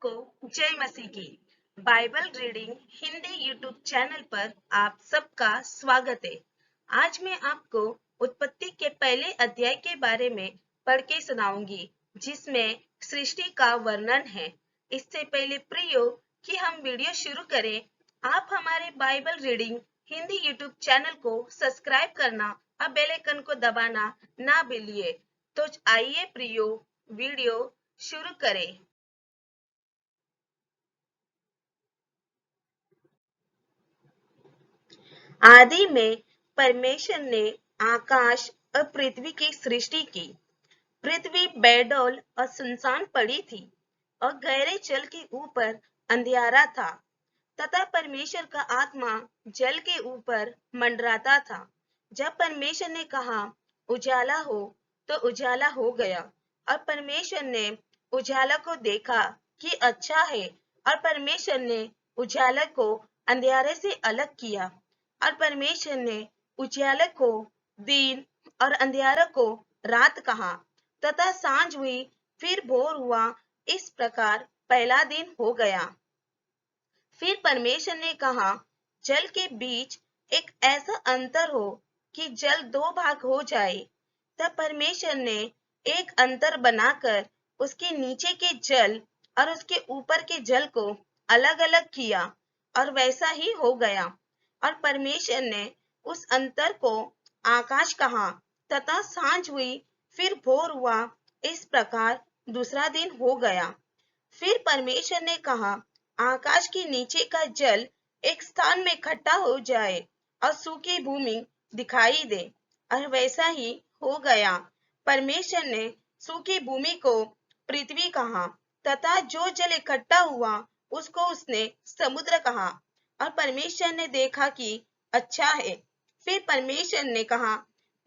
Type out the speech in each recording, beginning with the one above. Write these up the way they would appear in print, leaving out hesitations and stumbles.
सबको जय मसीह की। Bible reading Hindi YouTube channel पर आप सबका स्वागत है। आज मैं आपको उत्पत्ति के पहले अध्याय के बारे में पढ़ के सुनाऊंगी, जिसमें सृष्टि का वर्णन है। इससे पहले प्रियो कि हम वीडियो शुरू करें, आप हमारे Bible reading Hindi YouTube channel को सब्सक्राइब करना और बेल आइकन को दबाना ना भूलिए। तो आइए प्रियो, वीडियो शुरू करें। आदि में परमेश्वर ने आकाश और पृथ्वी की सृष्टि की। पृथ्वी बेडौल और सुनसान पड़ी थी और गहरे जल के ऊपर अंधियारा था, तथा परमेश्वर का आत्मा जल के ऊपर मंडराता था। जब परमेश्वर ने कहा उजाला हो, तो उजाला हो गया। और परमेश्वर ने उजाला को देखा कि अच्छा है, और परमेश्वर ने उजाला को अंधियारे से अलग किया। और परमेश्वर ने उजाला को दिन और अंधियारा को रात कहा। तथा सांझ हुई, फिर भोर हुआ। इस प्रकार पहला दिन हो गया। फिर परमेश्वर ने कहा, जल के बीच एक ऐसा अंतर हो कि जल दो भाग हो जाए। तब परमेश्वर ने एक अंतर बनाकर उसके नीचे के जल और उसके ऊपर के जल को अलग अलग किया, और वैसा ही हो गया। और परमेश्वर ने उस अंतर को आकाश कहा। तथा सांझ हुई, फिर भोर हुआ। इस प्रकार दूसरा दिन हो गया। फिर परमेश्वर ने कहा, आकाश के नीचे का जल एक स्थान में इकट्ठा हो जाए और सूखी भूमि दिखाई दे, और वैसा ही हो गया। परमेश्वर ने सूखी भूमि को पृथ्वी कहा, तथा जो जल इकट्ठा हुआ उसको उसने समुद्र कहा। और परमेश्वर ने देखा कि अच्छा है। फिर परमेश्वर ने कहा,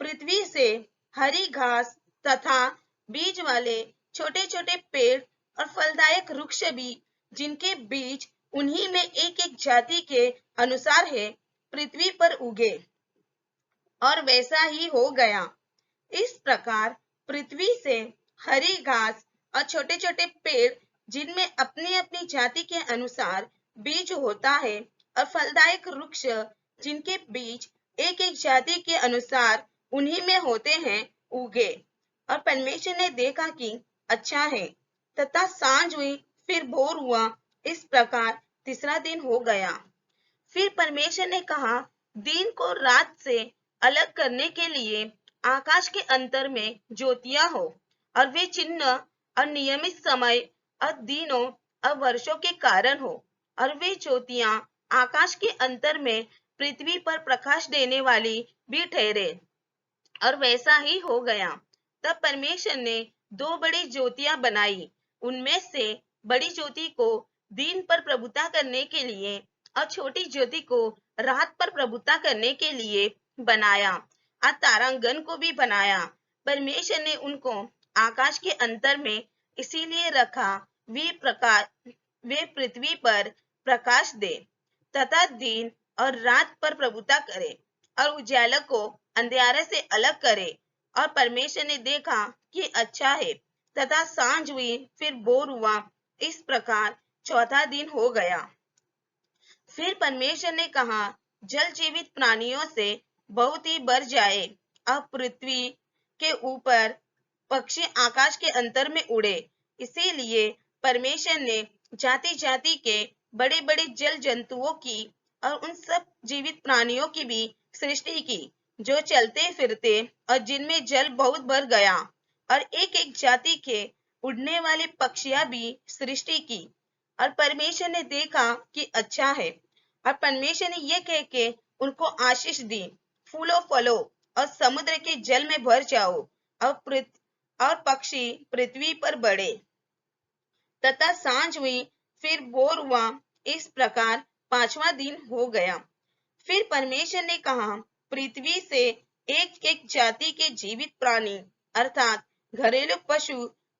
पृथ्वी से हरी घास तथा बीज वाले छोटे छोटे पेड़ और फलदायक वृक्ष भी, जिनके बीज उन्हीं में एक एक जाति के अनुसार है, पृथ्वी पर उगे। और वैसा ही हो गया। इस प्रकार पृथ्वी से हरी घास और छोटे छोटे पेड़, जिनमें अपनी अपनी जाति के अनुसार बीज होता है, और फलदायक वृक्ष, जिनके बीज एक एक जाति के अनुसार उन्हीं में होते हैं, उगे। और परमेश्वर ने देखा कि अच्छा है। तथा सांझ हुई, फिर भोर हुआ। इस प्रकार तीसरा दिन हो गया। फिर परमेश्वर ने कहा, दिन को रात से अलग करने के लिए आकाश के अंतर में ज्योतियां हो, और वे चिन्ह और नियमित समय और दिनों और वर्षों के कारण हो। और वे ज्योतियां आकाश के अंतर में पृथ्वी पर प्रकाश देने वाली भी ठहरे। और वैसा ही हो गया। तब परमेश्वर ने दो बड़ी ज्योतियां बनाई। उनमें से बड़ी ज्योति को दिन पर प्रभुता करने के लिए और छोटी ज्योति को रात पर प्रभुता करने के लिए बनाया, और तारांगण को भी बनाया। परमेश्वर ने उनको आकाश के अंतर में इसीलिए रखा, वे पृथ्वी पर प्रकाश दे, तथा दिन और रात पर प्रभुता करे, और उजाला को अंधियारे से अलग करे। और परमेश्वर ने देखा कि अच्छा है। तथा सांझ हुई, फिर भोर हुआ। इस प्रकार चौथा दिन हो गया। फिर परमेश्वर ने कहा, जल जीवित प्राणियों से बहुत ही बढ़ जाए, अब पृथ्वी के ऊपर पक्षी आकाश के अंतर में उड़े। इसीलिए परमेश्वर ने जाति जाति के बड़े बड़े जल जंतुओं की और उन सब जीवित प्राणियों की भी सृष्टि की, जो चलते फिरते और जिनमें जल बहुत भर गया। और एक एक जाति के उड़ने वाले पक्षियां भी सृष्टि की। और परमेश्वर ने देखा कि अच्छा है। और परमेश्वर ने यह कह के उनको आशीष दी, फूलो फलो और समुद्र के जल में भर जाओ, और पक्षी पृथ्वी पर बढ़े। तथा सांझ हुई, फिर भोर हुआ। इस प्रकार पांचवा दिन हो गया। फिर परमेश्वर ने कहा, पृथ्वी से एक एक जाति के जीवित प्राणी, अर्थात घरेलू पशु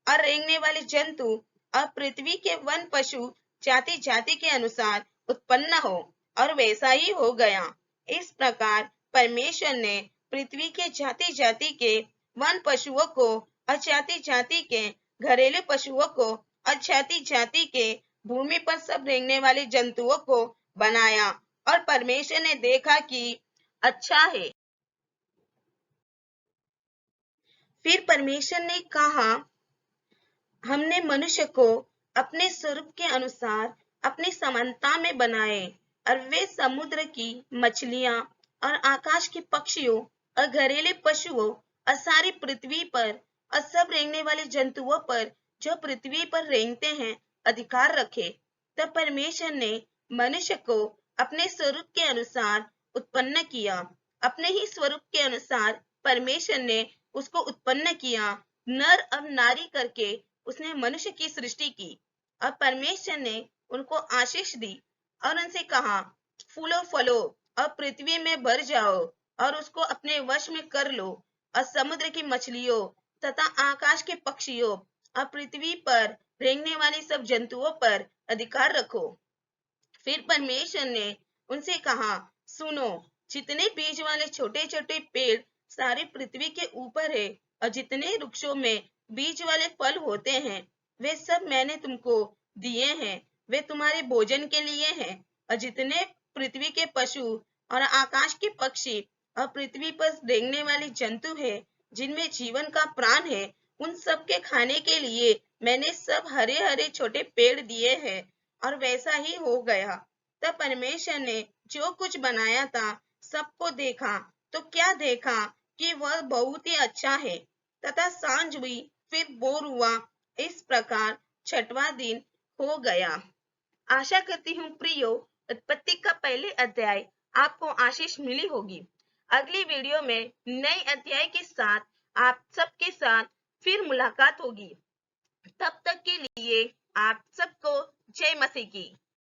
और रेंगने वाले जंतु और पृथ्वी के वन पशु जाति जाति के अनुसार उत्पन्न हो। और वैसा ही हो गया। इस प्रकार परमेश्वर ने पृथ्वी के जाति जाति के वन पशुओं को और जाति जाति के घरेलू पशुओं को और जाति जाति के भूमि पर सब रेंगने वाले जंतुओं को बनाया और परमेश्वर ने देखा कि अच्छा है। फिर परमेश्वर ने कहा, हमने मनुष्य को अपने स्वरूप के अनुसार अपनी समानता में बनाए और वे समुद्र की मछलियां और आकाश के पक्षियों और घरेलू पशुओं और सारी पृथ्वी पर और सब रेंगने वाले जंतुओं पर जो पृथ्वी पर रेंगते हैं अधिकार रखे। तब परमेश्वर ने मनुष्य को अपने स्वरूप के अनुसार उत्पन्न किया। अपने ही स्वरूप के अनुसार परमेश्वर ने उसको उत्पन्न किया, नर और नारी करके उसने मनुष्य की सृष्टि की। और परमेश्वर ने उनको आशीष दी और उनसे कहा, फूलो फलो और पृथ्वी में भर जाओ और उसको अपने वश में कर लो और समुद्र की मछलियों तथा आकाश के पक्षियों और पृथ्वी पर रेंगने वाले सब जंतुओं पर अधिकार रखो। फिर परमेश्वर ने उनसे कहा, सुनो, जितने बीज वाले छोटे छोटे पेड़ सारी पृथ्वी के ऊपर है और जितने वृक्षों में बीज वाले फल होते हैं, वे सब मैंने तुमको दिए हैं, वे तुम्हारे भोजन के लिए हैं। और जितने पृथ्वी के पशु और आकाश के पक्षी और पृथ्वी पर रेंगने वाले जंतु है, जिनमें जीवन का प्राण है, उन सब के खाने के लिए मैंने सब हरे हरे छोटे पेड़ दिए हैं। और वैसा ही हो गया। तब परमेश्वर ने जो कुछ बनाया था सबको देखा, तो क्या देखा कि वह बहुत ही अच्छा है। तथा सांझ हुई, फिर भोर हुआ, इस प्रकार छठवां दिन हो गया। आशा करती हूँ प्रियो, उत्पत्ति का पहले अध्याय आपको आशीष मिली होगी। अगली वीडियो में नए अध्याय के साथ आप सबके साथ फिर मुलाकात होगी। तब तक के लिए आप सबको जय मसीह की।